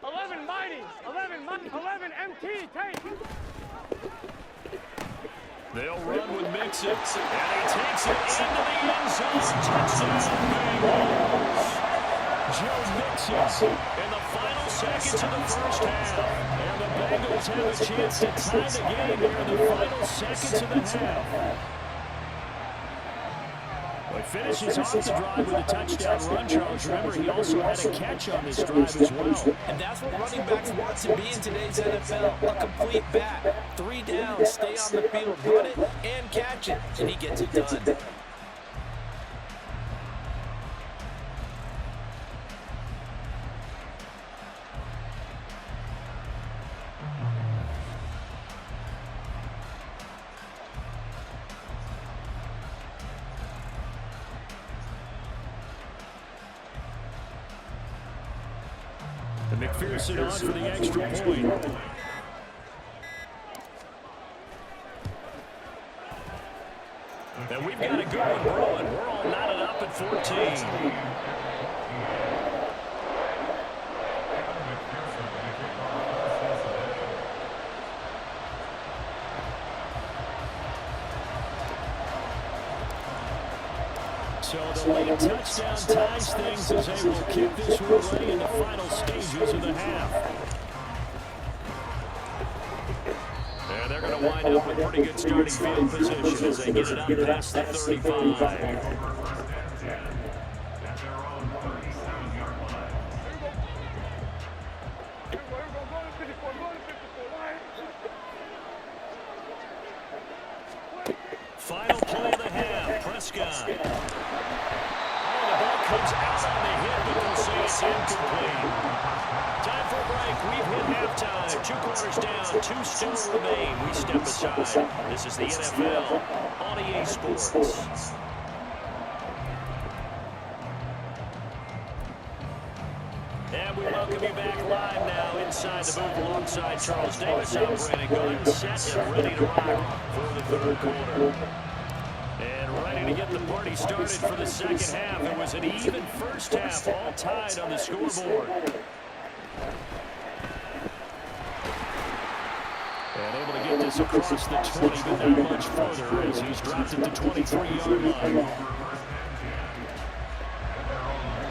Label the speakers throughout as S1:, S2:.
S1: 11 mighty, 11 MT, take.
S2: They'll run with Mixon, and he takes it into the end zone. Touchdown, Bengals. Joe Mixon in the final seconds of the first half. And the Bengals have a chance to tie the game here in the final seconds of the half. Well, he finishes off the drive with a touchdown run, Charles. Remember, he also had a catch on this drive as well.
S3: And that's what running backs want to be in today's NFL. A complete back. 3 downs, stay on the field, run it, and catch it. And he gets it done.
S2: McPherson on for the extra point. And we've got a good one brewing. We're all knotted up at 14. So the late touchdown ties things as they will kick this one away in the final stages of the half. And they're going to wind up with pretty good starting field position as they get it up past the 35. Final play of the half, Prescott. Oh, the ball comes out on the hit, but they'll say it's incomplete. Time for a break. We've hit halftime. 2 quarters down, 2 still remain. We step aside. This is the NFL on EA Sports. And we welcome you back live now inside the booth alongside Charles Davis. I'm Brandon Goodwin, set and ready to rock for the third quarter. And ready to get the party started for the second half. It was an even first half, all tied on the scoreboard. And able to get this across the 20, but not much further as he's dropped at the 23-yard line.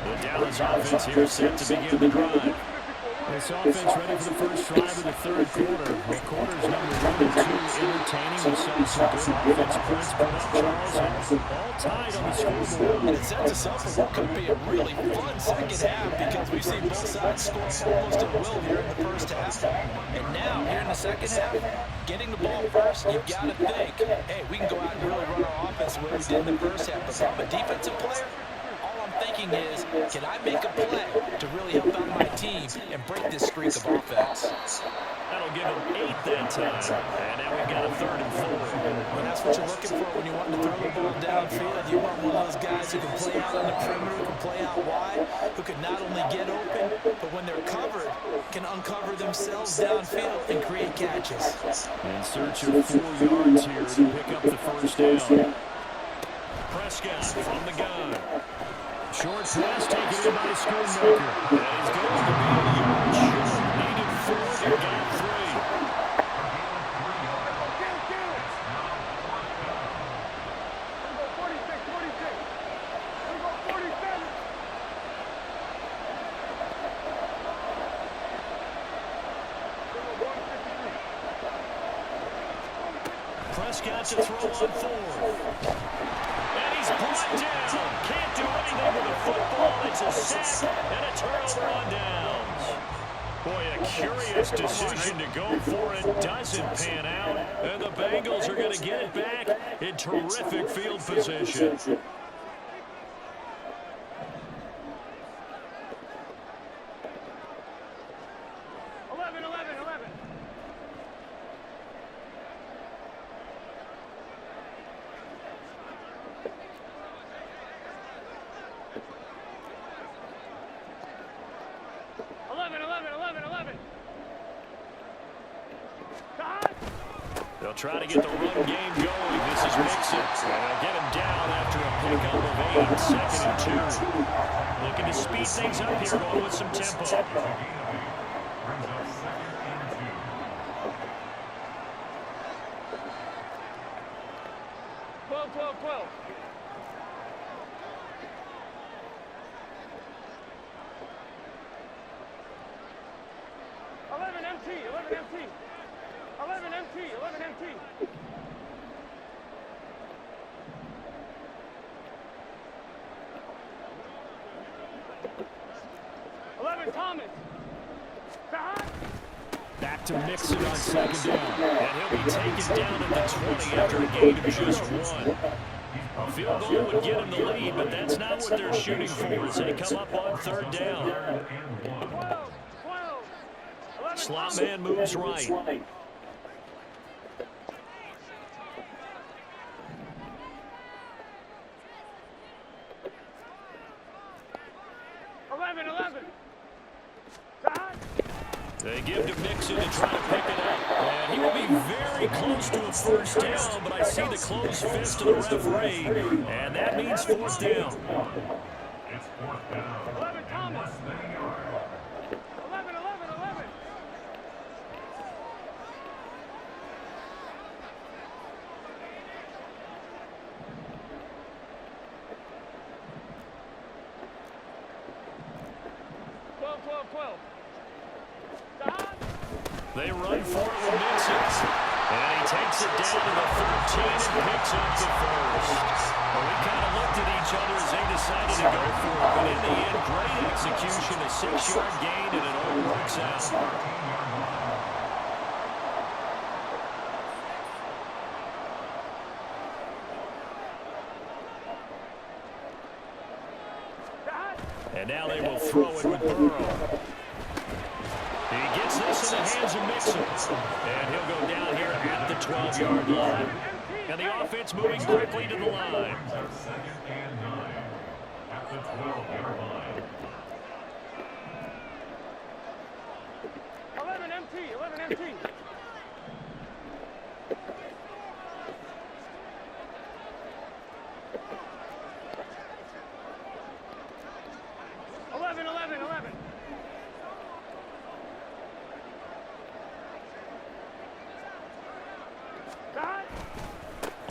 S2: The Dallas offense here set to begin the drive. This offense ready for the first drive of the third quarter. Well, quarters number 1 and 2 entertaining. We saw some good offense points put up, Charles, and all tied on the scoreboard.
S3: And it sets us up for what could be a really fun second half because we've seen both sides score almost at will here in the first half. And now, here in the second half, getting the ball first, you've got to think, hey, we can go out and really run our offense the way we did in the first half. But if I'm a defensive player, thinking is, can I make a play to really help out my team and break this streak of offense?
S2: That'll give him 8 that time. And now we've got a 3rd and 4.
S3: Well, that's what you're looking for when you want to throw the ball downfield. You want one of those guys who can play out on the perimeter, who can play out wide, who can not only get open, but when they're covered, can uncover themselves downfield and create catches.
S2: In search of 4 yards here to pick up the first down. Prescott from the gun. Short pass taken in by Schoonmaker. That is going to be a yard short. Needed 4 to get 3. Prescott to throw on 4. And he's brought down. Can't do anything with the football. It's a sack and a turnover on downs. Boy, a curious decision to go for it. Doesn't pan out. And the Bengals are going to get it back in terrific field position.
S1: 11.
S2: They'll try to get the run game going. This is Mixon. Get him down after a pickup of 8. 2nd and 2. Looking to speed things up here, going with some tempo.
S1: Twelve. 11 MT. 11 MT. 11 Thomas.
S2: Back to Mixon on second down. And he'll be taken down at the 20 after a gain of just one. A field goal would get him the lead, but that's not what they're shooting for as they come up on third down.
S1: 12.
S2: Slot man moves right.
S1: 11.
S2: They give to Mixon to try to pick it up. And he will be very close to a first down, but I see the closed fist of the referee, and that means fourth down.
S1: It's fourth down. 11 Thomas. 11. 12.
S2: They run for it with Mixon. And he takes it down to the 13 and picks up the first. Well, we kind of looked at each other as they decided to go for it. But in the end, great execution, a 6-yard gain, and it all works out. And now they will throw it with Burrow. He gets this in the hands of Mixon. And he'll go down here at the 12-yard line. And the offense moving quickly to the line.
S4: Second and 9 at the 12-yard line.
S1: 11 MT. 11.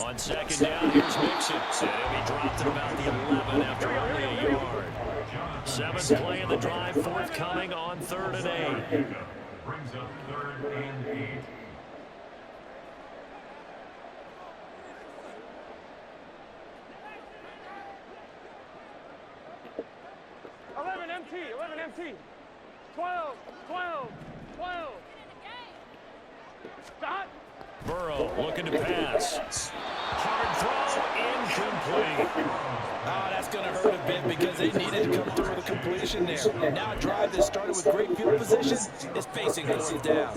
S2: On second down, here's Mixon. And he'll be dropped at about the 11 after only a yard. Seventh play of the drive, forthcoming on 3rd and 8.
S4: Brings up 3rd and 8.
S1: 11 MT. 12. Stop.
S2: Burrow looking to pass. Hard throw, incomplete.
S3: Oh, that's going to hurt a bit because they needed to come through with a completion there. And now a drive that started with great field position is facing fourth down.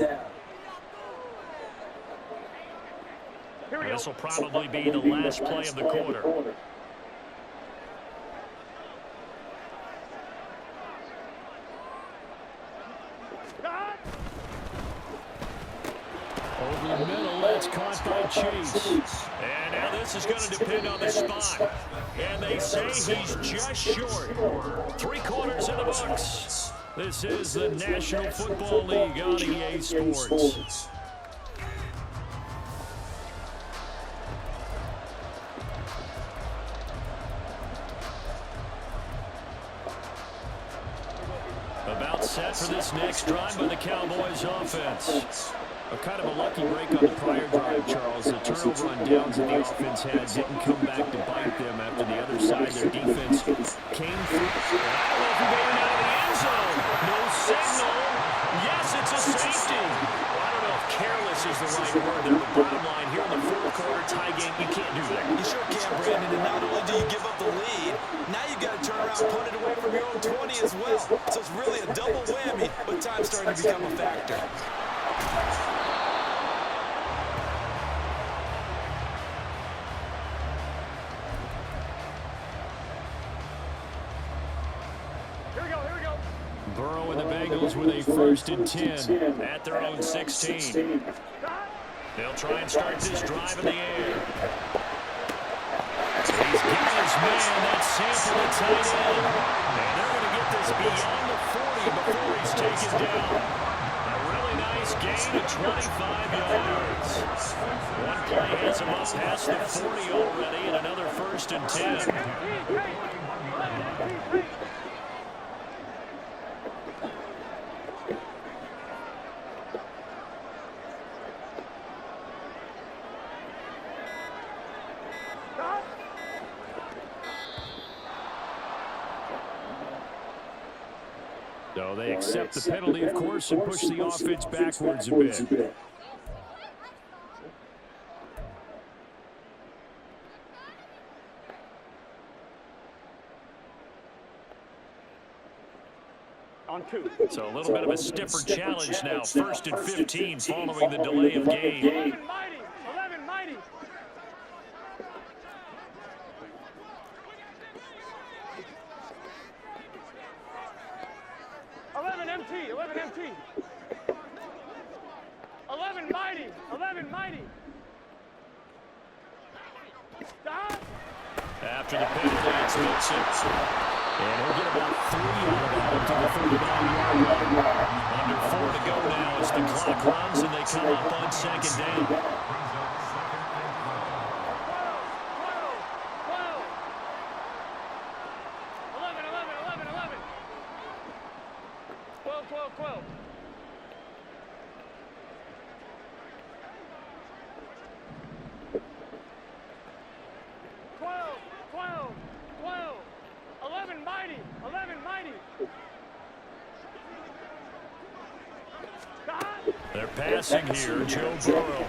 S2: This will probably be the last play of the quarter. Over the middle, that's caught by Chase. And now this is going to depend on the spot. And they say he's just short. 3 quarters in the books. This is the National Football League on EA Sports. About set for this next drive by the Cowboys offense. A kind of a lucky break on the prior drive, Charles. The turnover on downs that the offense had didn't come back to bite them after the other side. Their defense came through. Going out of the end zone. No signal. Yes, it's a safety. Well, I don't know if careless is the right word there. The bottom line here in the fourth quarter tie game, you can't do that.
S3: You sure can, Brandon. And not only do you give up the lead, now you got to turn around and put it away from your own 20 as well. So it's really a double whammy, but time's starting to become a factor.
S2: Burrow and the Bengals with a 1st and 10 at their own 16. They'll try and start this drive in the air. He's given his man that sample at tight end. And they're going to get this beyond the 40 before he's taken down. nice gain of 25 yards. One play has him up past the 40 already, and another 1st and 10. So they accept the penalty, of course, and push the offense backwards a bit.
S1: On 2.
S2: So a little bit of a stiffer challenge now. 1st and 15 following the delay of game.
S1: 11 mighty. 11 mighty. MT, 11 MT. 11 mighty, 11 mighty. Stop.
S2: After the penalty, it's Wilson. And he'll get about 3 out of that up to the 39-yard line. Under 4 to go now as the clock runs and they come up on 2nd down.
S1: 11 mighty, 11 mighty.
S2: They're passing here, Joe Burrow.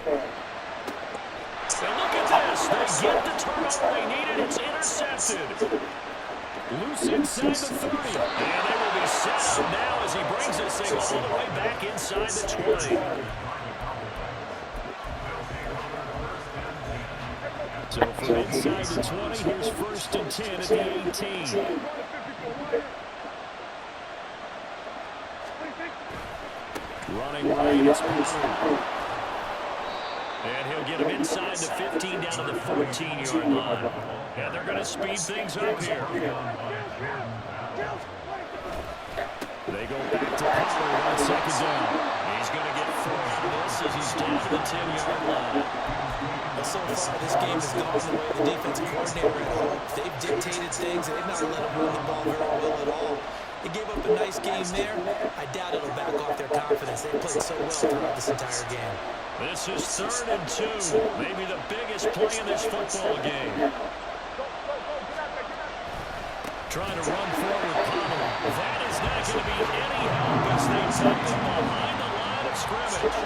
S2: And look at this. They get the turnover they needed. It's intercepted. Loose inside the 30. And they will be set up now as he brings this thing all the way back inside the 20. So from inside the 20, here's 1st and 10 at the 18. Running right, it's Pollard. And he'll get him inside the 15 down to the 14-yard line. And they're going to speed things up here. They go back to Pollard on 2nd down. He's going to get 4 out of this as he's down to the 10-yard line.
S3: So far, this game has gone the way of the defensive coordinator at home. They've dictated things. They've not let them run the ball very well at all. They gave up a nice game there. I doubt it'll back off their confidence. They played so well throughout this entire game.
S2: This is 3rd and 2. Maybe the biggest play in this football game. Trying to run forward, Pollard. That is not going to be any help as they tuck them behind the line of scrimmage.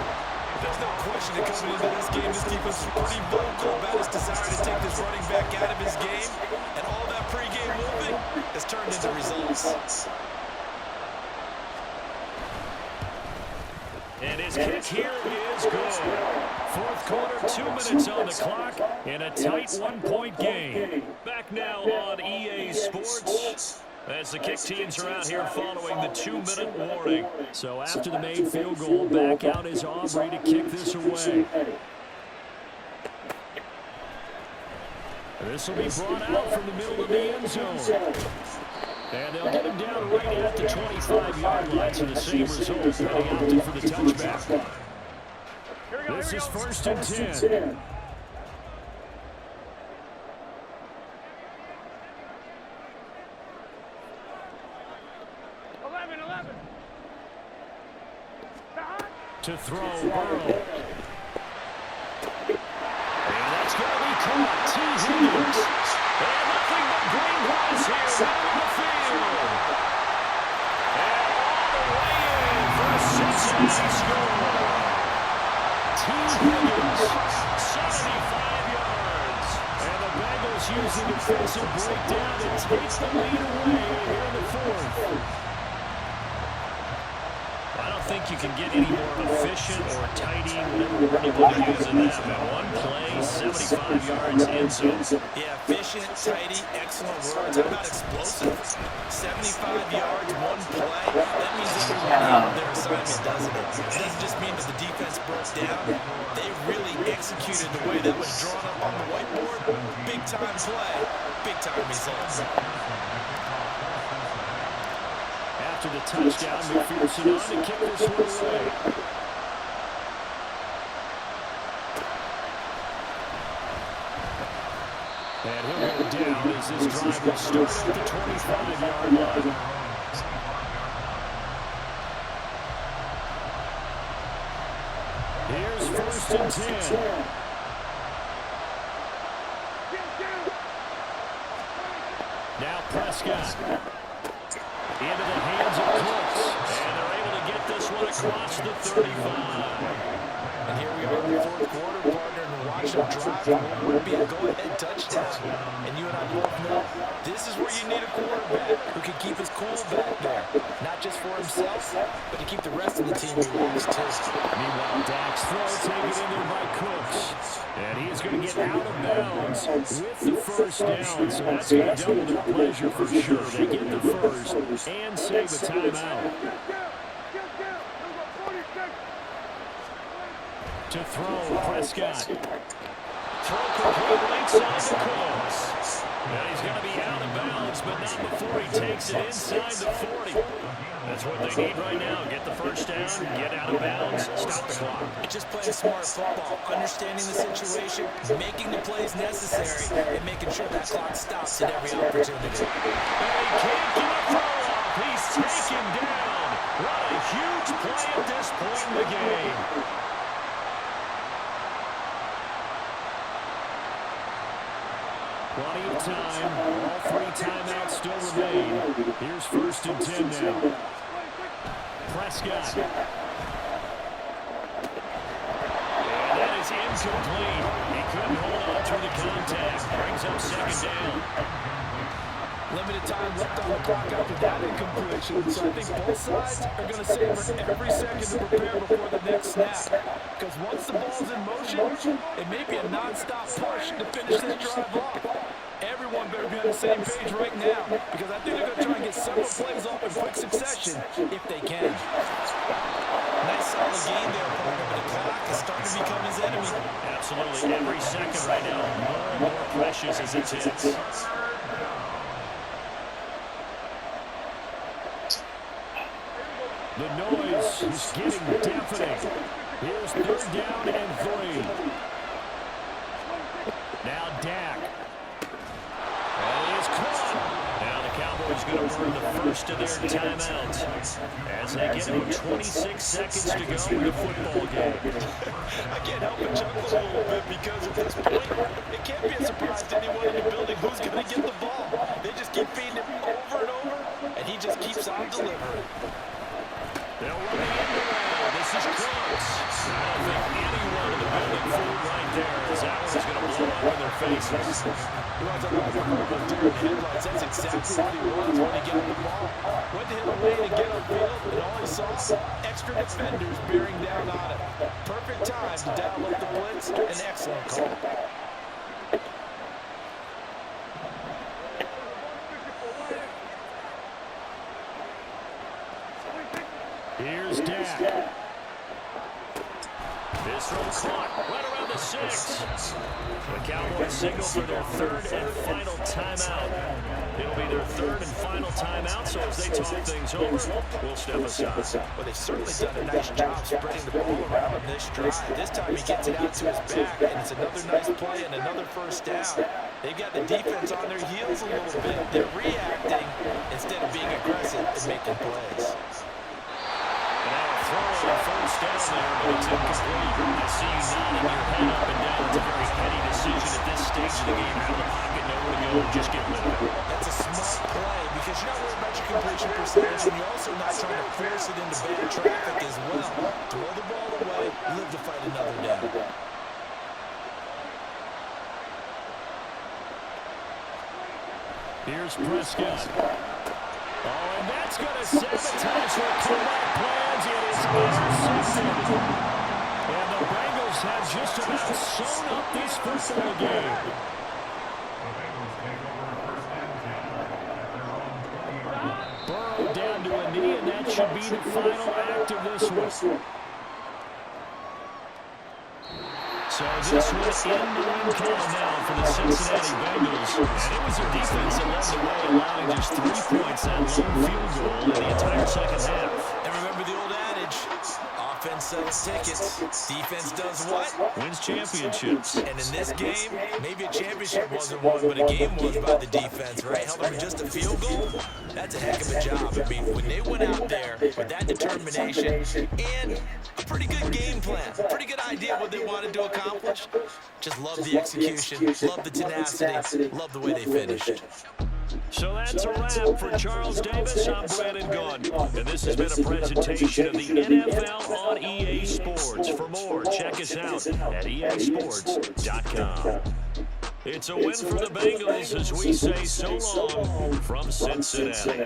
S3: There's no question that coming into this game, this defense is pretty vocal about his desire to take this running back out of his game. And all that pregame movement has turned into results.
S2: And his kick here is good. 4th quarter, 2 minutes on the clock, in a tight 1-point game. Back now on EA Sports, as the kick teams are out here following the 2-minute warning. So after the made field goal, back out is Aubrey to kick this away. This will be brought out from the middle of the end zone. And they'll get him down right at the 25-yard line, so the same result, heading out to for the touchback. This is 1st and 10. To throw, Burrow. And that's going to be caught. T. Higgins. And nothing but green grass here down the field. And all the way in for a Cincinnati score. T. Higgins, 75 yards. And the Bengals use the defensive breakdown to take the lead away here in the 4th. I don't think you can get any more efficient or tidy, whatever word you want to use in that. One play, 75 yards in zone.
S3: Yeah, efficient, tidy, excellent words. How about explosive? 75 yards, one play. That means everyone nailed their assignment, doesn't it? It doesn't just mean that the defense broke down. They really executed the way that was drawn up on the whiteboard. Big-time play, big-time results.
S2: After the touchdown, McPherson on to kick this one away. And he'll go down as this drive will start at the 25-yard line. Here's 1st and 10. Now Prescott. Into the hands of Cooks. And they're able to get this one across the 35.
S3: And here we are in the 4th quarter, partner, and watch them drive. What would be a go-ahead touchdown? And you and I both know this is where you need a quarterback who can keep his cool back there. Not just for himself, but to keep the rest of the team relaxed, too.
S2: Meanwhile, Dak's throw taken in there by Cooks. And he's going to get out of bounds with the 1st down. So that's going to double their pleasure for sure. They get the 1st and save a timeout. To throw, Prescott. Throw complete right side to Cooks. And he's going to be out of bounds, but not before he takes it inside the 40. That's what they need right now. Get the 1st down, get out of bounds, stop the clock.
S3: Just playing smart football, understanding the situation, making the plays necessary, and making sure that clock stops at every opportunity.
S2: And he can't get a throw off. He's taken down. What a huge play at this point in the game. Plenty of time. All 3 timeouts still remain. Here's 1st and 10 now. Prescott. And that is incomplete. He couldn't hold on through the contact. Brings up 2nd down.
S3: Limited time left on the clock after that incompletion. So I think both sides are going to savor every second to prepare before the next snap. Because once the ball's in motion, it may be a non-stop push to finish this drive off. Everyone better be on the same page right now, because I think they're going to try and get several plays off in quick succession if they can. Nice solid game there, partner, but the clock is starting to become his enemy.
S2: Absolutely. Every second right now, more and more precious as it ticks. The noise is getting deafening. Here's 3rd down and 3. Now Dak. And he is caught. Now the Cowboys going to burn the 1st of their timeouts as they get about 26 seconds to go in the football game.
S3: I can't help but chuckle a little bit because at this point, it can't be a surprise to anyone in the building who's going to get the ball. They just keep feeding him over and over, and he just keeps on delivering.
S2: They'll run the end around. This is close. I don't think anyone in the building fooled right there as that one's going to blow up in their faces.
S3: You want to talk about the deer in headlights? That's exactly what he was when he got the ball. Went to hit away to get upfield, and all he saw, extra defenders bearing down on him. Perfect time to dial up the blitz. An excellent call.
S2: Here's Dak. This throw caught right around the 6. The Cowboys signal for their 3rd and final timeout. It'll be their 3rd and final timeout, so as they talk things over, we'll step aside.
S3: Well, they've certainly done a nice job spreading the ball around on this drive. This time he gets it out to his back, and it's another nice play and another 1st down. They've got the defense on their heels a little bit. They're reacting instead of being aggressive and making plays.
S2: Throw on 1st down there, but it's incomplete. I see you nodding your head up and down. It's a very heady decision at this stage of the game. Out of the pocket, nowhere to go, just get rid of it.
S3: That's a smart play because you're not worried about your completion percentage, and you're also not trying to force it into bad traffic as well. Throw the ball away, live to fight another down.
S2: Here's Prescott. Oh, and that's going to sabotage their comeback plans. It is intercepted. And the Bengals have just about sewn up this football game. Burrow down to a knee, and that should be the final act of this one. So this was in the win count now for the Cincinnati Bengals. And it was their defense that led the way, allowing just 3 points, that lone field goal in the entire second half.
S3: And remember the old adage, Offense sells tickets. Defense does what?
S2: Wins championships.
S3: And in this game, maybe a championship wasn't won, but a game was by the defense, right? Held them to just a field goal. That's a heck of a job. I mean, when they went out there with that determination and a pretty good game plan, a pretty good idea what they wanted to accomplish, just love the execution, love the tenacity, love the way they finished.
S2: So that's a wrap for Charles Davis. I'm Brandon Gaudin, and this has been a presentation of the NFL on EA Sports. For more, check us out at easports.com. It's a win for the Bengals as we say so long from Cincinnati.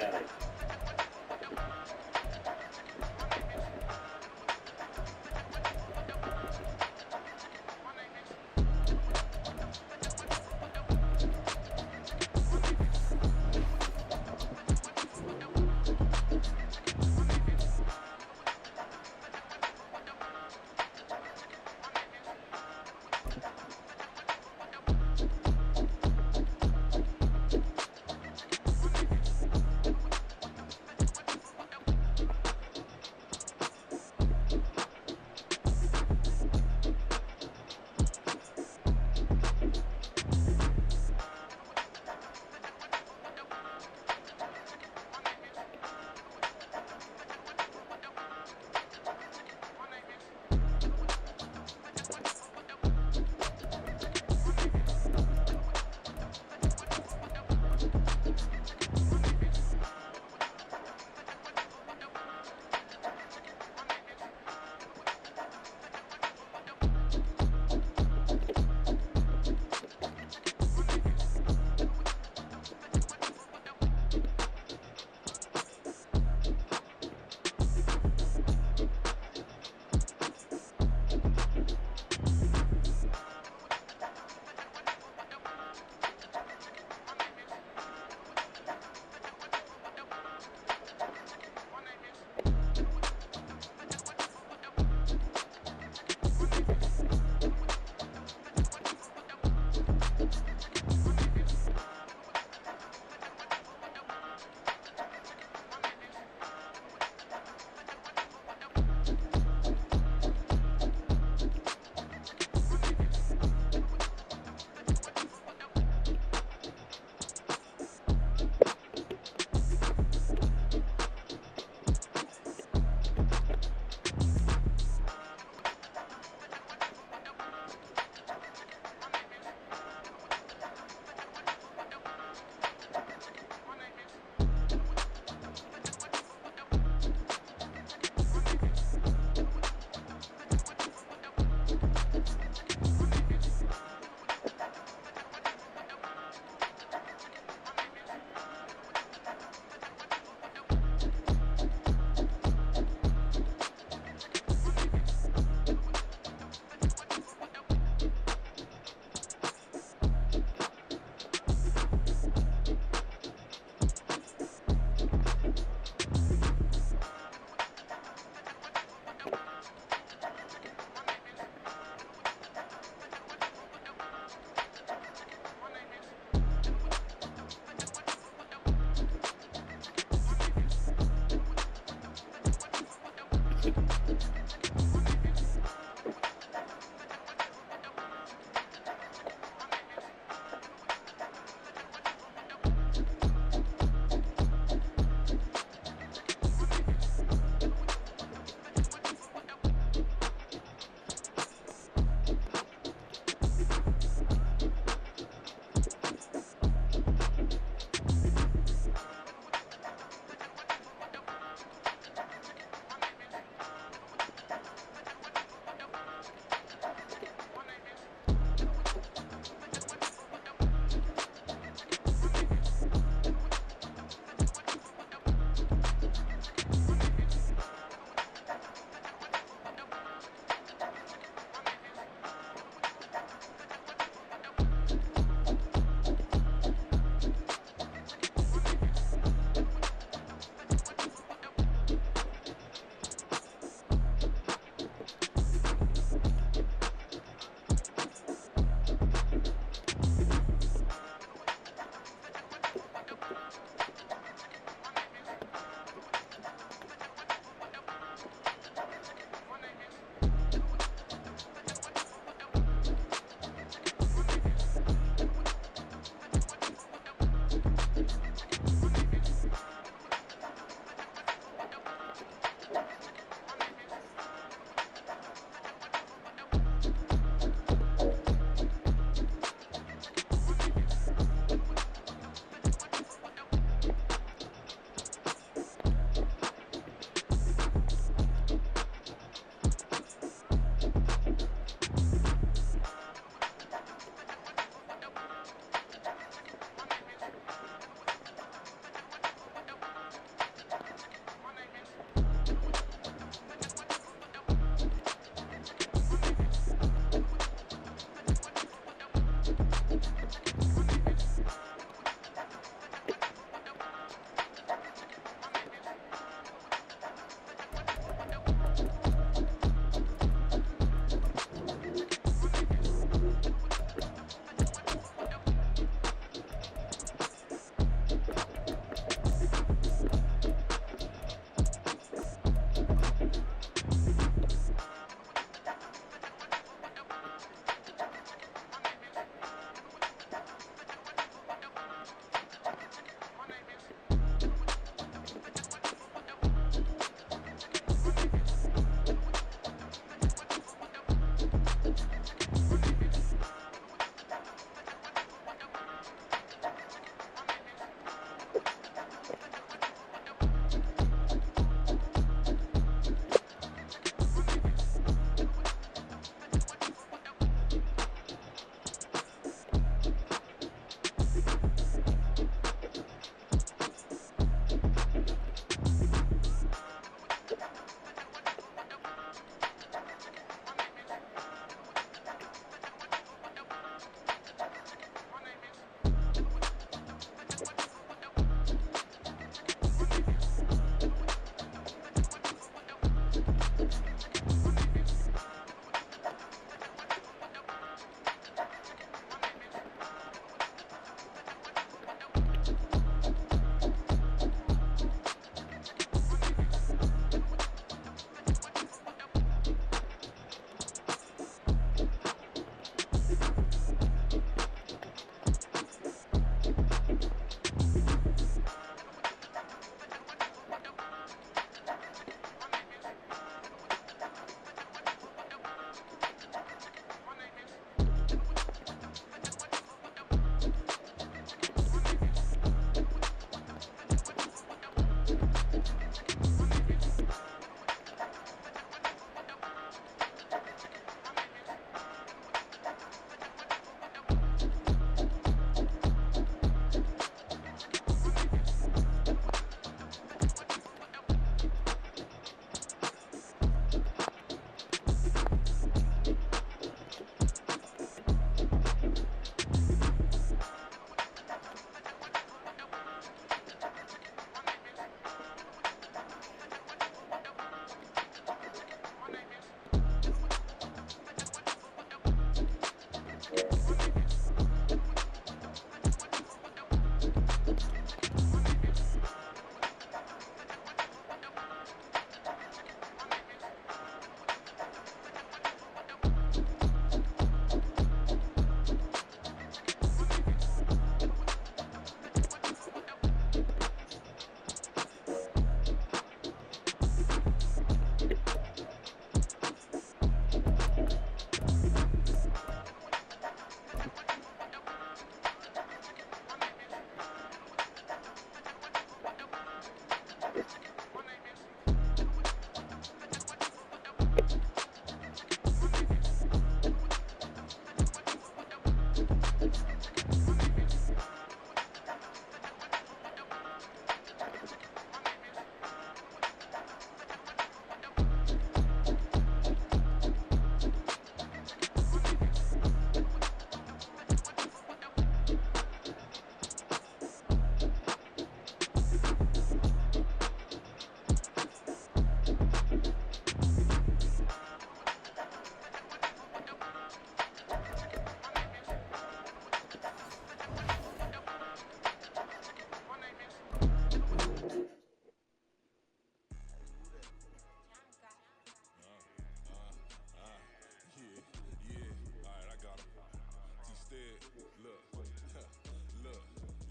S5: Look,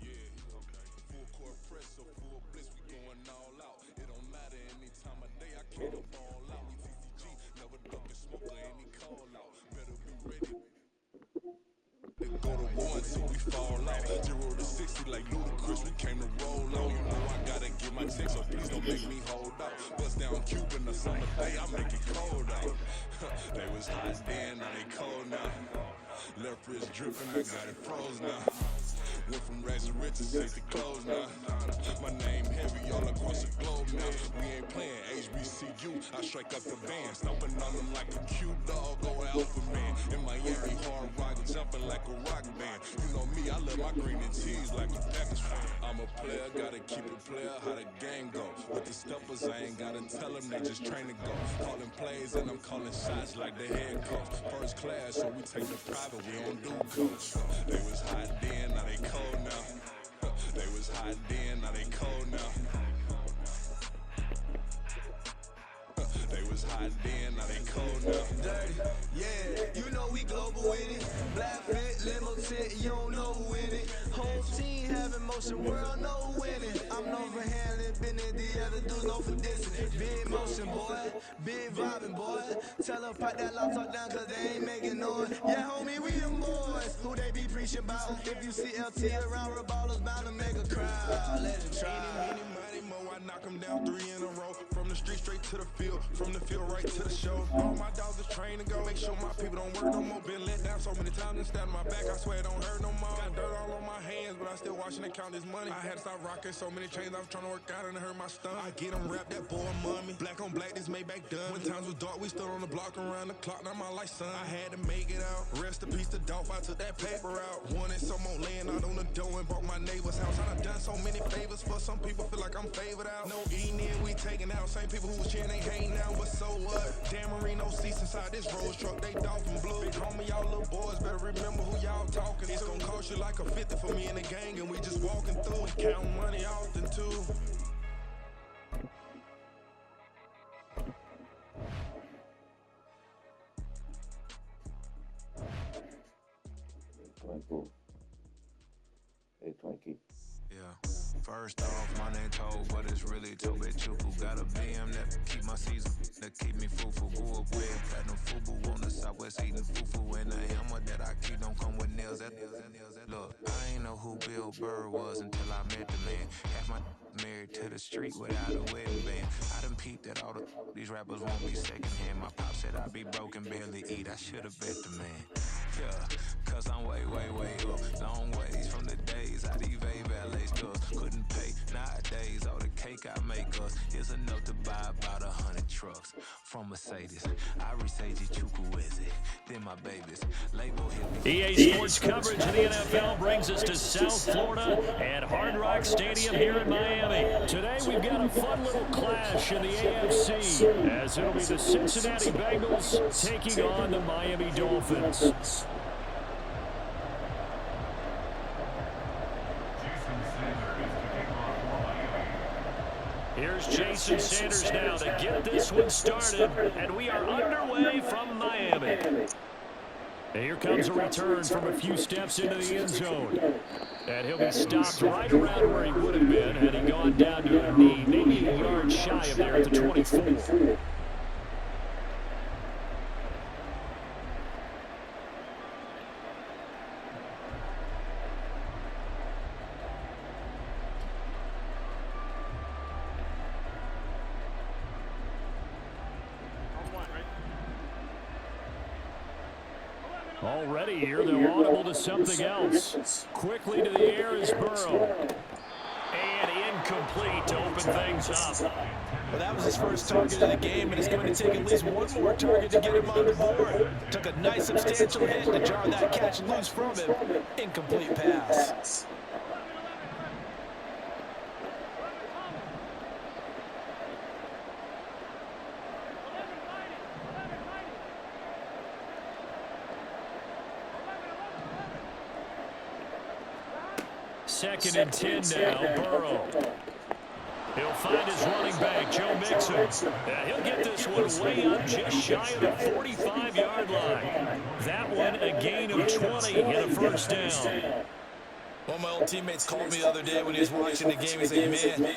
S5: yeah, okay. Full court press, so full blitz, we going all out. It don't matter any time of day, I can't go ball out. We TCG, never ducking smoker, any call out. Better be ready. Go to war until we fall out. 0 to 60 like Ludacris, we came to roll on. You know I gotta get my text, so please don't make me hold out. Bust down Cuban the summer day, I make it cold out. They was hot then, now they cold now. Left wrist dripping, I got it froze now. Went from rags to riches, take the clothes now. My name heavy all across the globe now. We ain't playing HBCU, I strike up the band. Stomping on them like a cute dog or alpha man. In Miami, hard rock, jumping like a rock band. You know me, I love my green and cheese like a Packers fan. I'm a player, gotta keep it player, how the game go. With the steppers, I ain't gotta tell them, they just train to go. Calling plays and I'm calling shots like the head coach. First class, so we take the private, we don't do coach. They was hot then, now they cold now. They was hot then, now they cold now. They was hot then, now they cold now.
S6: Dirty, yeah, you know we global with it. Black fit, limo tit, you don't know who in it. Whole team having motion, world know winning. I'm known for handling, been in the other dudes known for dissing. Big motion, boy, big vibing, boy. Tell her pipe that loud talk down, cause they ain't making noise. Yeah, homie, we them boys, who they be preaching about. If you see LT around, Reballers bound to make a crowd. Let it try.
S5: Money, mo, I knock them down 3 in a row. From the street straight to the field, from the field right to the show. All my dogs is trained to go. Make sure my people don't work no more. Been let down so many times and stabbed my back. I swear it don't hurt no more. Got dirt all on my hands, but I still watching it count this money. I had to stop rocking so many chains. I was trying to work out and it hurt my stomach. I get them wrapped, that boy mummy. Black on black, this Maybach done. When times was dark, we stood on the block around the clock. Now my life, son. I had to make it out. Rest in peace to Dolph. I took that paper out. Wanted some more laying out on the dough and bought my neighbor's house. I done done so many favors for some people. Feel like I'm favored out. No eating in, we taking out. Same people who was cheering, ain't hating now, but so what? Damn Marino seats inside this Rolls truck, they dolphin blue. Big homie, y'all little boys better remember who y'all talking to. It's gonna cost you like a 50 for me and the gang, and we just walking through and counting money often too.
S7: Hey, Twinkie.
S8: Yeah. First off, my name Toad, but it's really Tobe Chuku. Got a BM that keep my season, that keep me fufu. Grew up way platinum fubu on the southwest eating fufu. And the hammer that I keep don't come with nails. Look, I ain't know who Bill Burr was until I met the man. Half my married to the street without a wedding band. I done peeped that all these rappers won't be secondhand. My pop said I'd be broken, barely eat. I should've bet the man. Yeah, cause I'm way up. Long ways from the days I evade valet stores. Couldn't pay nowadays. All the cake I make us is enough to buy about 100 trucks from Mercedes. I Seiji Chukwueze, then my babies. Label hit me.
S2: EA Sports coverage of the NFL brings us to South Florida at Hard Rock Stadium here in Miami. Today we've got a fun little clash in the AFC as it'll be the Cincinnati Bengals taking on the Miami Dolphins. Here's Jason Sanders now to get this one started, and we are underway from Miami. And here comes a return from a few steps into the end zone. And he'll be stopped right around where he would have been had he gone down to a knee, maybe a yard shy of there at the 24. Already here, they're audible to something else. Quickly to the air is Burrow. And incomplete to open things up.
S3: Well, that was his first target of the game, and it's going to take at least one more target to get him on the board. Took a nice substantial hit to jar that catch loose from him. Incomplete pass.
S2: Second and 10 now, Burrow. He'll find his running back, Joe Mixon. And he'll get this one way up just shy of the 45-yard line. That one a gain of 20 and a first down.
S3: One of my old teammates called me the other day when he was watching the game. He's like, man,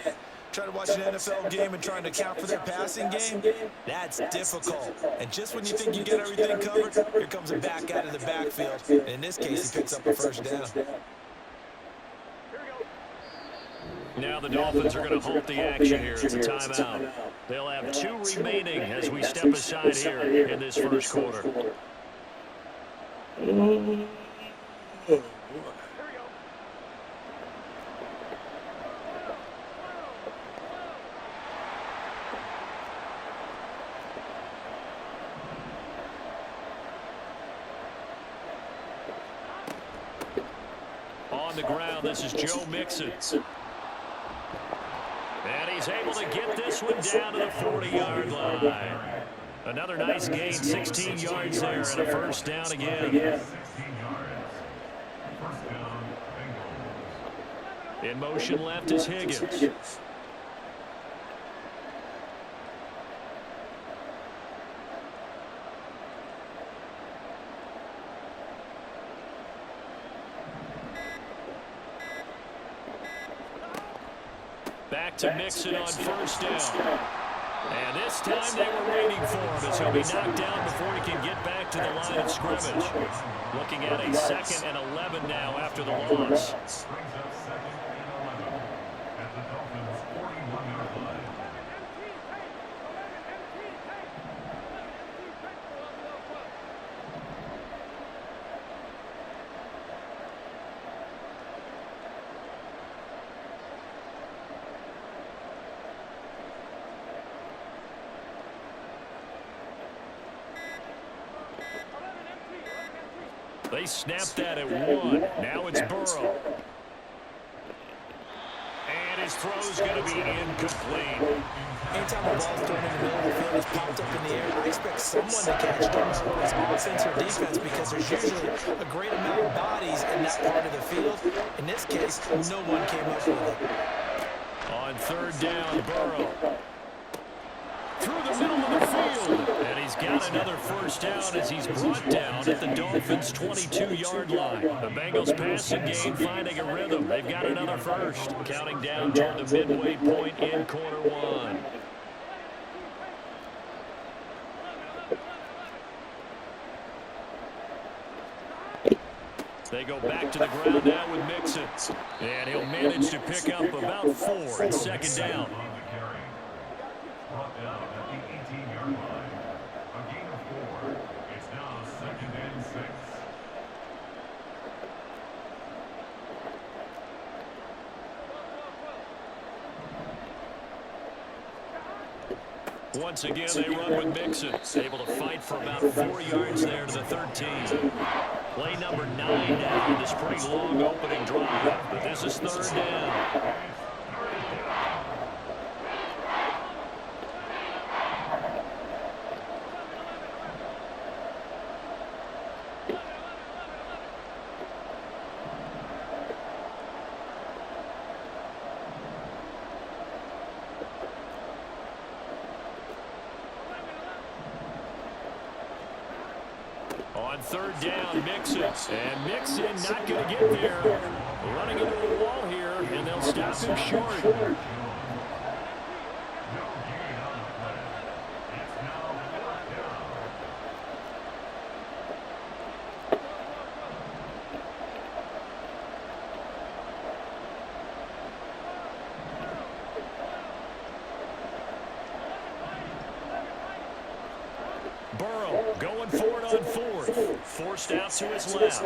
S3: trying to watch an NFL game and trying to account for their passing game, that's difficult. And just when you think you get everything covered, here comes a back out of the backfield. And in this case, he picks up a first down.
S2: Now the Dolphins are going to halt the action here. It's a timeout. They'll have 2 remaining as we step aside here in this first quarter. On the ground, this is Joe Mixon. And he's able to get this one down to the 40-yard line. Another nice gain, 16 yards there, and a first down again.
S4: 16 yards. First down, Bengals.
S2: In motion left is Higgins. Back to Mixon on first down. And this time they were waiting for him as he'll be knocked down before he can get back to the line of scrimmage. Looking at a 2nd and 11 now after the loss.
S4: Brings up 2nd and 11 at the Dolphins' 41-yard line.
S2: They snapped that at 1. Now it's Burrow. And his throw's going to be incomplete.
S3: Anytime the ball's thrown in the middle of the field, it's popped up in the air, I expect someone to catch it, no matter whether it's offense or defense, because there's usually a great amount of bodies in that part of the field. In this case, no one came up with it.
S2: On 3rd down, Burrow. Through the middle of the field. And he's got another first down as he's brought down at the Dolphins' 22-yard line. The Bengals passing game finding a rhythm. They've got another first. Counting down toward the midway point in quarter 1. They go back to the ground now with Mixon. And he'll manage to pick up about 4 at 2nd down.
S4: Brought down at the 18-yard line. A gain of 4. It's now 2nd and 6.
S2: Once again, they run with Mixon. Able to fight for about 4 yards there to the 13. Play number 9 now. This pretty long opening drive. But this is 3rd down. On 3rd down, Mixon. And Mixon not going to get there. Running into the wall here, and they'll stop him short. Burrow going for it on 4th. Forced out to his left.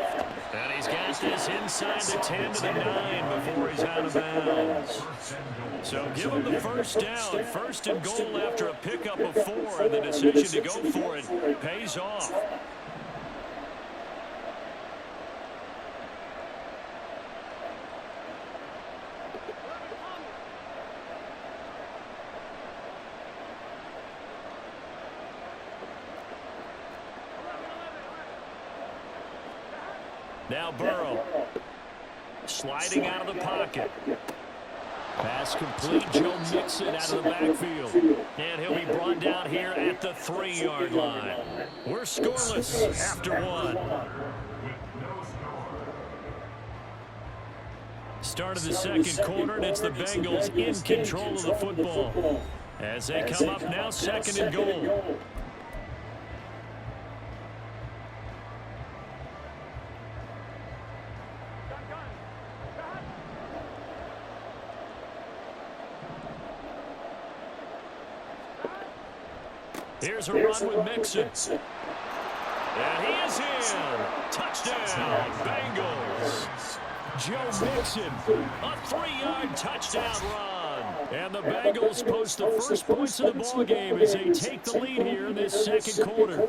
S2: And he's got this inside the 10 to the 9 before he's out of bounds. So give him the first down. 1st and goal after a pickup of 4. And the decision to go for it pays off. Now Burrow sliding out of the pocket. Pass complete. Joe Mixon out of the backfield. And he'll be brought down here at the 3-yard line. We're scoreless after one. Start of the second quarter, and it's the Bengals in control of the football. As they come up now, 2nd and goal. Here's a run with Mixon. And he is in. Touchdown, Bengals. Joe Mixon, a 3-yard touchdown run. And the Bengals post the first points of the ballgame as they take the lead here in this second quarter.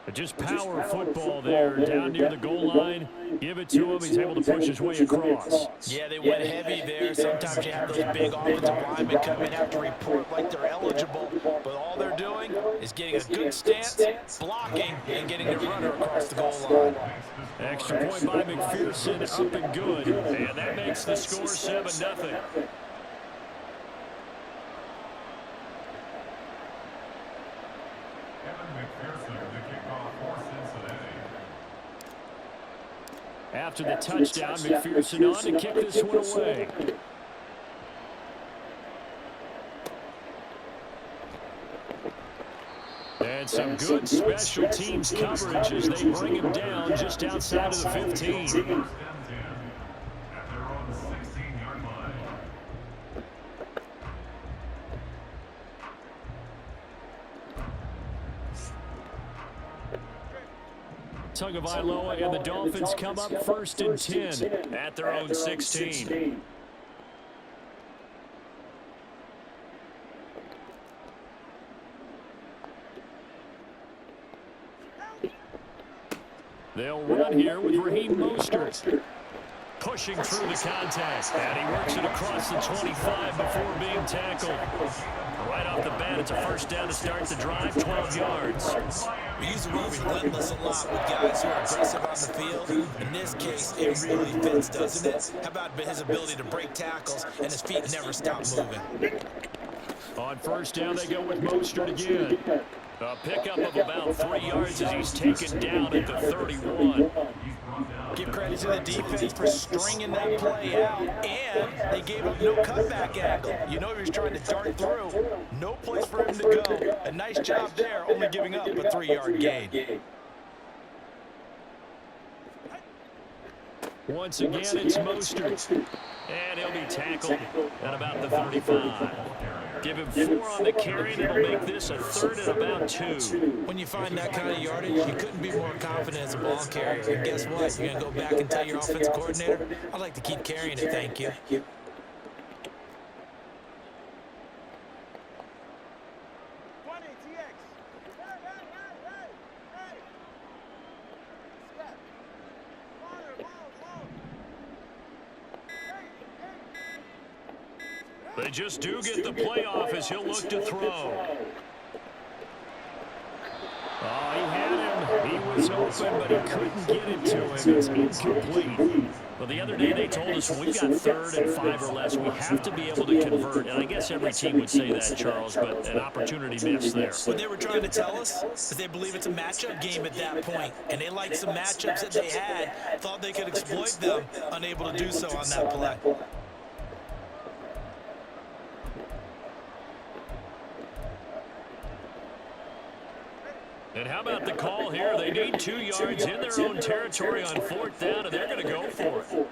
S2: But just power football there down near the goal line. Give it to him. He's able to push his way across.
S3: Yeah, they went heavy there. Sometimes you have those big offensive linemen come in, have to report like they're eligible. But all they're doing is getting a good stance, blocking, and getting their runner across the goal line.
S2: Extra point by McPherson, up and good. And that makes the score 7-0. After the touchdown, McPherson on to kick this one away. And some good special teams coverage as they bring him down just outside of the 15. Tagovailoa and the Dolphins come up 1st and 10 at their own 16. They'll run here with Raheem Mostert. Pushing through the contact. And he works it across the 25 before being tackled. Right off the bat, it's a 1st down to start the drive, 12 yards.
S3: We use the word relentless a lot with guys who are aggressive on the field. In this case, it really fits, doesn't it? How about his ability to break tackles and his feet never stop moving?
S2: On 1st down, they go with Mostert again. A pickup of about 3 yards as he's taken down at the 31.
S3: Give credit to the defense for stringing that play out, and they gave him no cutback angle. You know he was trying to dart through. No place for him to go. A nice job there, only giving up a 3-yard gain.
S2: Once again, it's Mostert. And he'll be tackled at about the 35. Give him 4 on the carry, and it'll make this a 3rd and about 2.
S3: When you find that kind of yardage, you couldn't be more confident as a ball carrier. And guess what? You're going to go back and tell your offensive coordinator, I'd like to keep carrying it, thank you.
S2: They just do get the playoff as he'll look to throw. Oh, he had him. He was open, but he couldn't get it to him. It's incomplete. Well, the other day they told us when we've got 3rd and 5 or less, we have to be able to convert. And I guess every team would say that, Charles, but an opportunity missed there.
S3: What they were trying to tell us is they believe it's a matchup game at that point, and they liked some matchups that they had, thought they could exploit them, unable to do so on that play.
S2: And how about the call here? They need 2 yards in their own territory on 4th down, and they're going to go for it.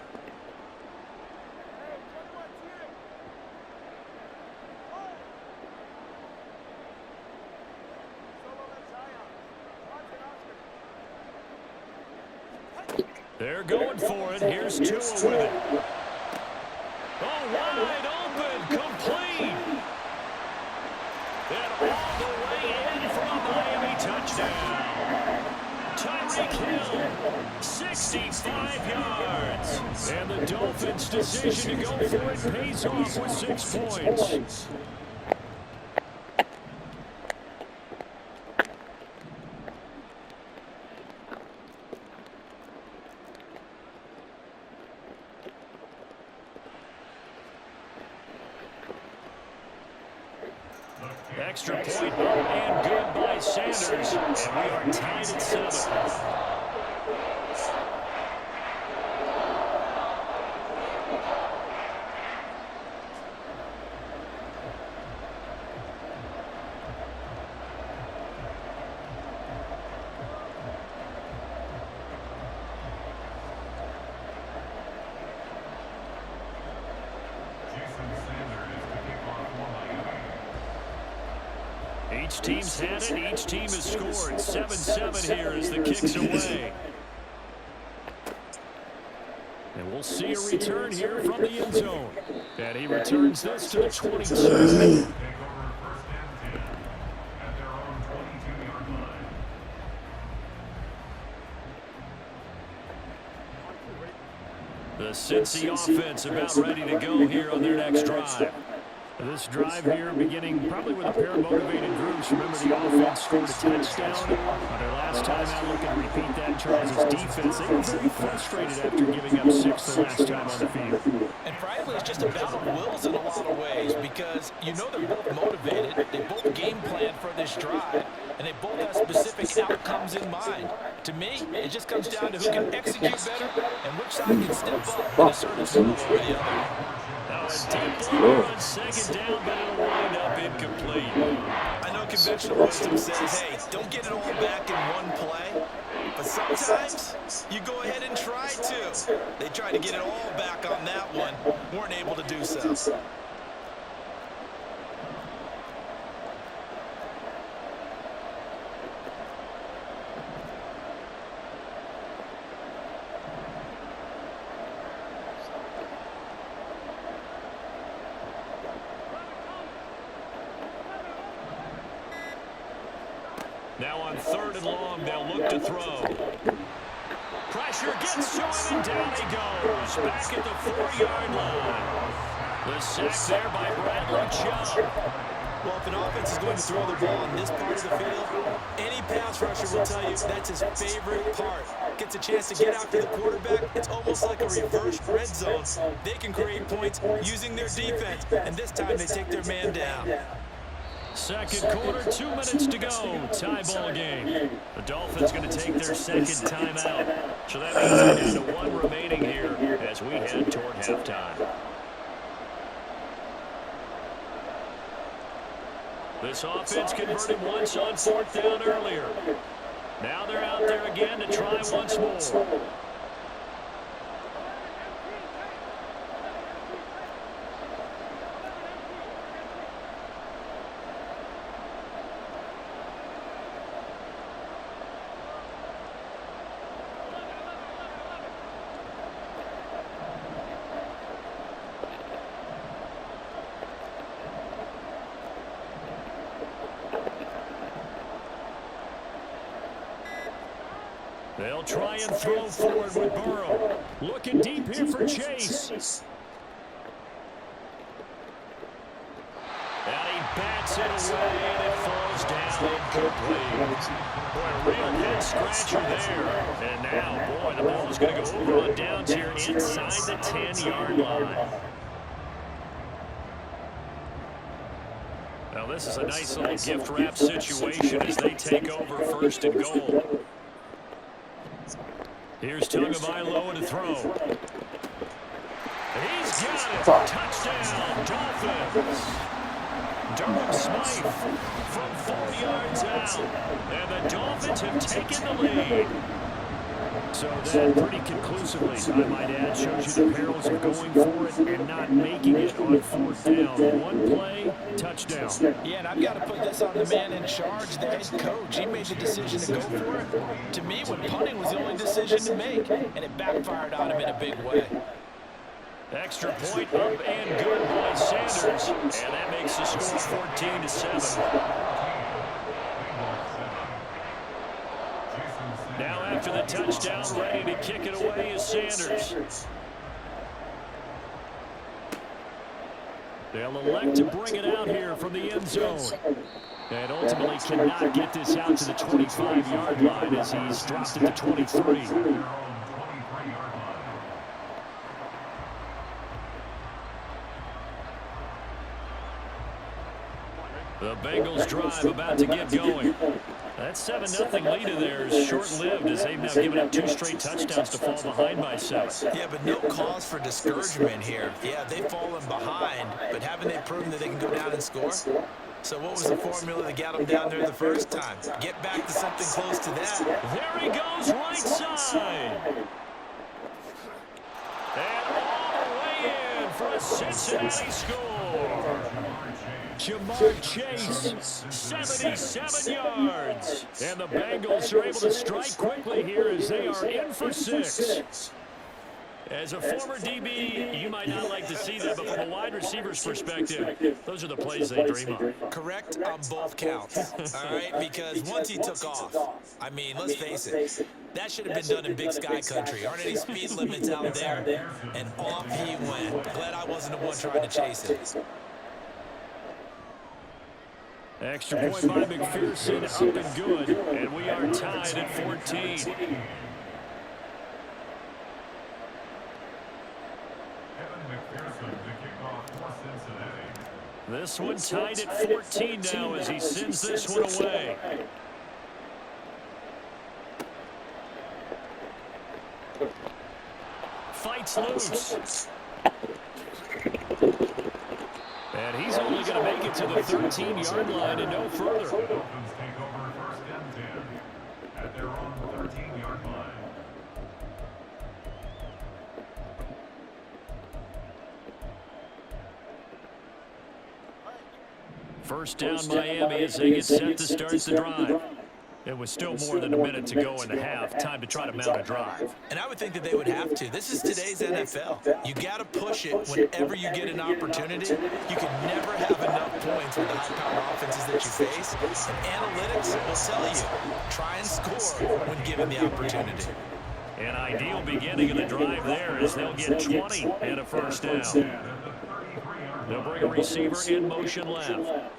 S2: They're going for it. Here's Tua with it. Oh, wide open, complete. And all the way in from a Miami touchdown. Tyreek Hill, 65 yards. And the Dolphins' decision to go for it pays off with 6 points. Extra point up and good by Sanders. And we are tied at 7. Each team's had it. Each team has scored. 7-7 here as the kick's away. And we'll see a return here from the end zone. And he returns this to the 22. The Cincy offense about ready to go here on their next drive. This drive here beginning probably with a pair of motivated groups. Remember, the offense scored a touchdown on their last time out. Looking to repeat that. Charles' defense, they were very frustrated after giving up 6 the last time on the field.
S3: And frankly, it's just a battle of wills in a lot of ways because you know they're both motivated. They both game plan for this drive, and they both have specific outcomes in mind. To me, it just comes down to who can execute better and which side can step up and assert its will over the other.
S2: Now a deep ball on second down, but it'll wind up incomplete.
S3: I know conventional wisdom says, hey, don't get it all back in one play. But sometimes you go ahead and try to. They tried to get it all back on that one, weren't able to do so.
S2: Now on 3rd and long, they'll look to throw. Pressure gets to him, and down he goes. Back at the 4-yard line. The sack there by Bradley Chubb.
S3: Well, if an offense is going to throw the ball in this part of the field, any pass rusher will tell you that's his favorite part. Gets a chance to get after the quarterback. It's almost like a reverse red zone. They can create points using their defense, and this time they take their man down.
S2: Second quarter, 2 minutes to go. Tie ball game. The Dolphins going to take their second timeout. So that means they're down to 1 remaining here as we head toward halftime. This offense converted once on 4th down earlier. Now they're out there again to try once more. They'll try and throw forward with Burrow. Looking deep here for Chase. And he bats it away, and it falls down incomplete. Boy, a real head scratcher there. And now, boy, the ball is going to go over on downs here inside the 10-yard line. Now, this is a nice little gift wrap situation as they take over 1st and goal. Here's Tagovailoa to throw. He's got it. Touchdown, Dolphins. Durham Smythe from 4 yards out. And the Dolphins have taken the lead. So that pretty conclusively, I might add, shows you the perils of going for it and not making it on 4th down. 1 play, touchdown.
S3: Yeah, and I've got to put this on the man in charge, the head coach. He made the decision to go for it. To me, when punting was the only decision to make, and it backfired on him in a big way.
S2: Extra point up and good by Sanders. And that makes the score 14-7. Now after the touchdown, ready to kick it away is Sanders. They'll elect to bring it out here from the end zone. And ultimately cannot get this out to the 25-yard line as he's dropped it to 23. The Bengals drive about to get going. That 7-0 lead of theirs is short-lived as they've now given up 2 straight touchdowns to fall behind by 7.
S3: Yeah, but no cause for discouragement here. Yeah, they've fallen behind, but haven't they proven that they can go down and score? So what was the formula that got them down there the first time? Get back to something close to that.
S2: There he goes, right side. And all the way in for a Cincinnati score. Jamar Chase, 77 yards. And the Bengals are able to strike quickly here as they are in for 6. As a former DB, you might not like to see that, but from a wide receiver's perspective, those are the plays they dream of.
S3: Correct on both counts, all right? Because once he took off, I mean, let's face it, that should have been done in Big Sky country. Aren't any speed limits out there? And off he went. Glad I wasn't the one trying to chase it.
S2: Extra point by McPherson, up and good, and we are tied at 14. This one tied at 14 now as he sends this one away. Fights loose. And he's only going to make it to the 13-yard line and no further.
S4: Dolphins take over 1st and 10 at their own 13-yard line.
S2: First down Miami as they get set to start the drive. It was still more than a minute to go in the half. Time to try to mount a drive.
S3: And I would think that they would have to. This is today's NFL. You got to push it whenever you get an opportunity. You can never have enough points with the high-power offenses that you face. And analytics will tell you, try and score when given the opportunity.
S2: An ideal beginning of the drive there as they'll get 20 and a first down. They'll bring a receiver in motion left.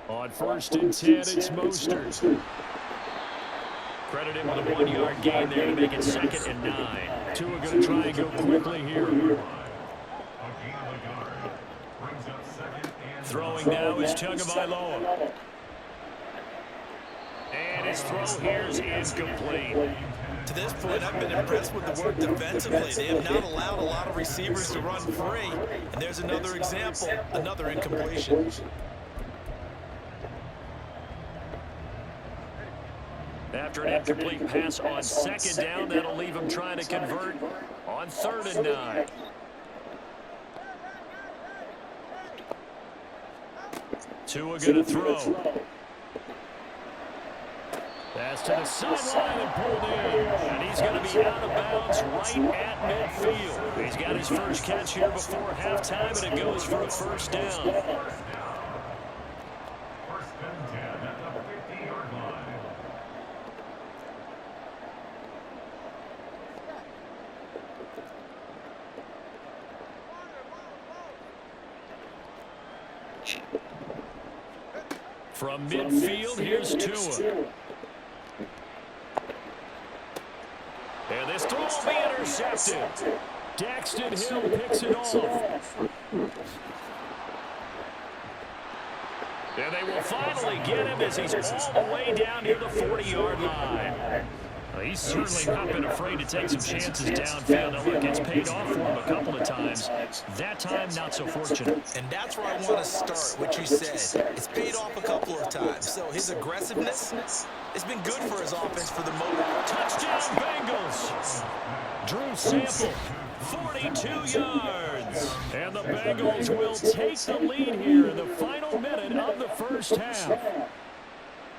S2: On 1st and 10, it's Mostert. Credit him with a 1-yard gain there to make it 2nd and 9. Tua going to try and go quickly here. Throwing now is Tagovailoa. And his throw here is incomplete.
S3: To this point, I've been impressed with the work defensively. They have not allowed a lot of receivers to run free. And there's another example, another incompletion.
S2: After an incomplete pass on 2nd down, that'll leave him trying to convert on 3rd and 9. Tua going to throw. Pass to the sideline and pulled in. And he's going to be out of bounds right at midfield. He's got his first catch here before halftime, and it goes for a first down. From midfield, here's Tua. And this throw will be intercepted. Daxton Hill picks it off. And they will finally get him as he's all the way down near the 40-yard line. Well, he's certainly not been afraid to take some chances downfield. Now, look, it's paid off for him a couple of times. That time, not so fortunate.
S3: And that's where I want to start, what you said. It's paid off a couple of times. So his aggressiveness has been good for his offense for the moment.
S2: Touchdown, Bengals. Drew Sample, 42 yards. And the Bengals will take the lead here in the final minute of the first half.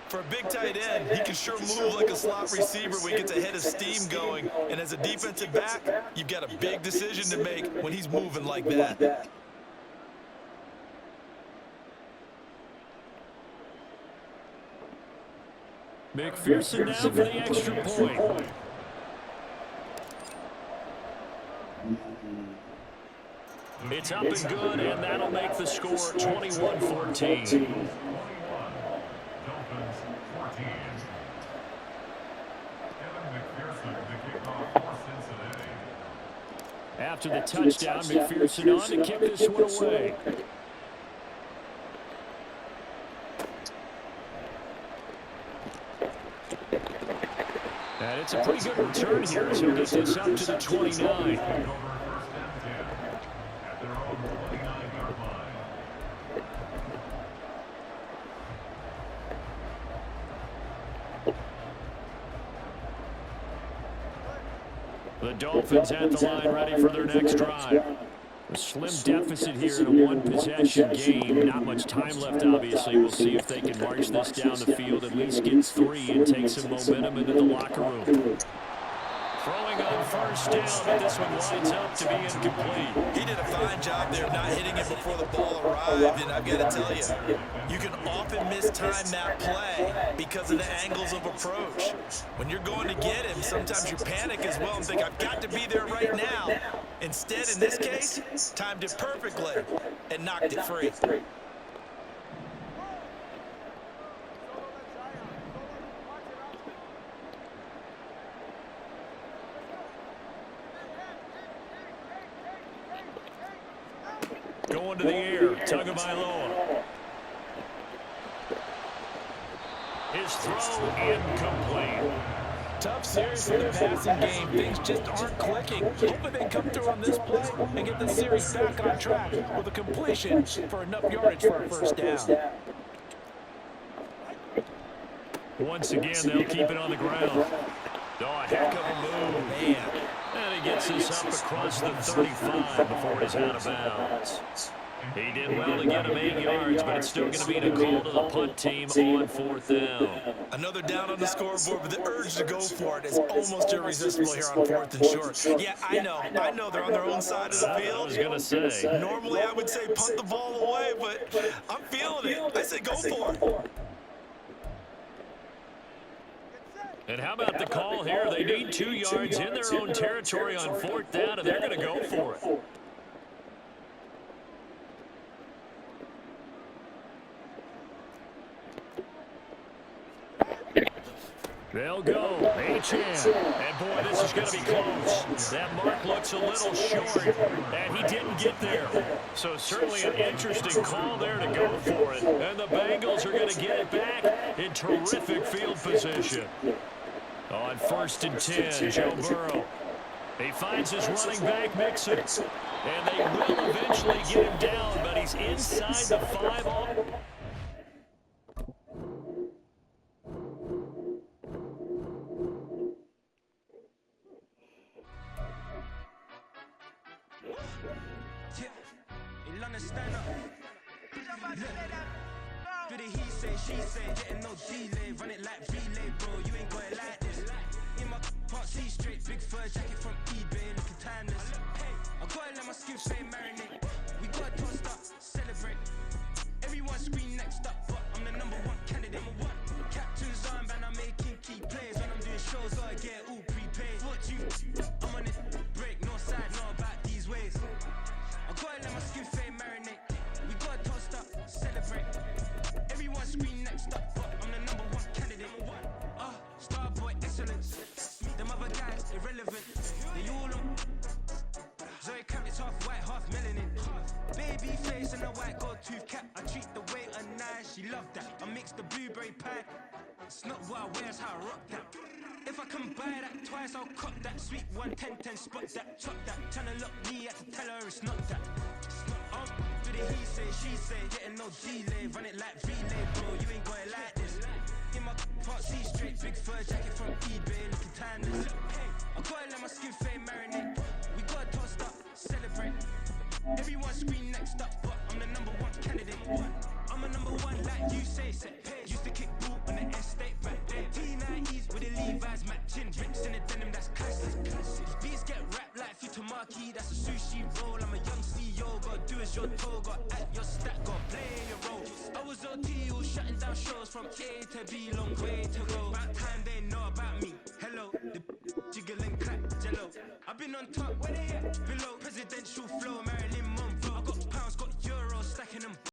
S3: For a big tight end, he can sure move like a slot receiver when he gets a head of steam going. And as a defensive back, you've got a big decision to make when he's moving like that.
S2: McPherson now for the extra point. It's up and good, and that'll make the score 21-14. After the touchdown, McPherson on to kick this one away. And it's a pretty good return here as he'll get this up to the 29. The Dolphins at the line ready for their next drive. A slim deficit here in a one-possession game. Not much time left, obviously. We'll see if they can march this down the field, at least get 3 and take some momentum into the locker room. Throwing on first down, but this one winds up to be incomplete.
S3: He did a fine job there of not hitting it before the ball arrived, and I've got to tell you, you can often mistime that play because of the angles of approach. When you're going to get him, sometimes you panic as well and think, I've got to be there right now. Instead, in this case, timed it perfectly and knocked it free.
S2: Going to the air, Tagovailoa. His throw incomplete.
S3: Tough series in the passing game. Things just aren't clicking. Hoping they come through on this play and get the series back on track with a completion for enough yardage for a first down.
S2: Once again, they'll keep it on the ground. Oh, a heck of a move, man. And he gets this up across the 35 before he's out of bounds. He did well to get him 8 yards, but it's still going to be a call to the punt team on 4th down.
S3: Another down on the scoreboard, but the urge to go for it is almost irresistible here on 4th and short. Yeah, I know they're on their own side of the field.
S2: I was going to say.
S3: Normally I would say punt the ball away, but I'm feeling it. I say go for it.
S2: And how about the call here? They need 2 yards in their own territory on 4th down, and they're going to go for it. They'll go. Achane. And boy, this is going to be close. That mark looks a little short, and he didn't get there. So certainly an interesting call there to go for it. And the Bengals are going to get it back in terrific field position. On 1st and 10, Joe Burrow. He finds his running back, Mixon. And they will eventually get him down, but he's inside the 5.
S6: Do the he say, she say, getting no delay, run it like relay, bro, you ain't got it like this. In my part C straight, big fur jacket from eBay, looking timeless. I gotta let my skin fade marinate. We gotta toast up, celebrate. Everyone scream next up, but I'm the #1 candidate. Captain's armband, I'm making key plays. When I'm doing shows, gotta get all prepaid. What you? I'm on it, break, no side, not about these ways. I gotta let my skin fade marinate. We gotta toast up, celebrate. Everyone scream next up, but I'm the #1 candidate. Starboy excellence. Them other guys irrelevant. They all on. Zoe Kravitz half white, half melanin. Baby face and a white gold tooth cap. I treat the waiter nice, she loved that. I mix the blueberry pie. It's not what I wear, it's how I rock that. If I can buy that twice, I'll cut that. Sweet 110, spot that, chop that. Tryna lock me, I had to tell her it's not that. Do the he say, she say, getting no delay, run it like relay, bro, you ain't got it like this. In my part C straight, big fur jacket from eBay, looking timeless. I gotta let my skin fade marinate. We gotta toast up, celebrate. Everyone scream next up, but I'm the #1 candidate. I'm a #1 like you say, set page. Used to kick ball on the estate right there. T90s with the Levi's matching. Rips in the denim, that's classic. Beats get wrapped like Futamaki, that's a sushi roll. I'm a young CEO, gotta do as you're told. Gotta act your stat, gotta play your role. I was OT, all shutting down shows from A to B, long way to go. About time they know about me. Hello, the jiggle and clap, jello. I've been on top, where they at? Below, presidential flow, Marilyn Monroe. stacking them.